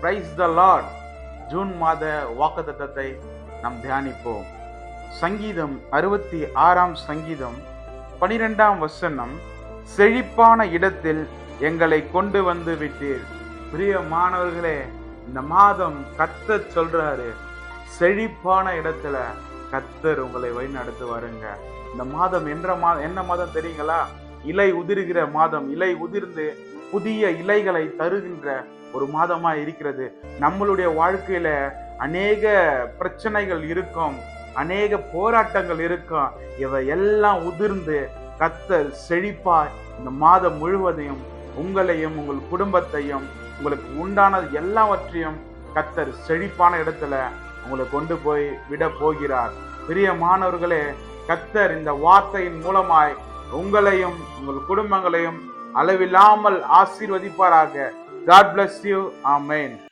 Praise the Lord. June மாத வாக்குத்தத்தத்தை நாம் தியானிப்போம். சங்கீதம் 66 சங்கீதம் 12 வசனம், செழிப்பான இடத்தில் எங்களை கொண்டு வந்து விட்டீர். பிரியமானவர்களே, இந்த மாதம் கர்த்தர் சொல்றாரு, செழிப்பான இடத்துல கர்த்தர் உங்களை வழி நடத்துவாருங்க. இந்த மாதம் என்ன மாதம் தெரியுங்களா? இலை உதிர்கிற மாதம். இலை உதிர்ந்து புதிய இலைகளை தருகின்ற ஒரு மாதமா இருக்கிறது. நம்மளுடைய வாழ்க்கையில அநேக பிரச்சனைகள் இருக்கும், அநேக போராட்டங்கள் இருக்கும். இவை எல்லாம் உதிர்ந்து கர்த்தர் செழிப்பாய் இந்த மாதம் முழுவதையும் உங்களையும் உங்கள் குடும்பத்தையும் உங்களுக்கு உண்டானது எல்லாவற்றையும் கர்த்தர் செழிப்பான இடத்துல உங்களை கொண்டு போய் விட போகிறார். பிரியமானவர்களே, கர்த்தர் இந்த வார்த்தையின் மூலமாய் உங்களையும் உங்கள் குடும்பங்களையும் அளவில்லாமல் ஆசீர்வதிப்பாராக. God bless you. Amen.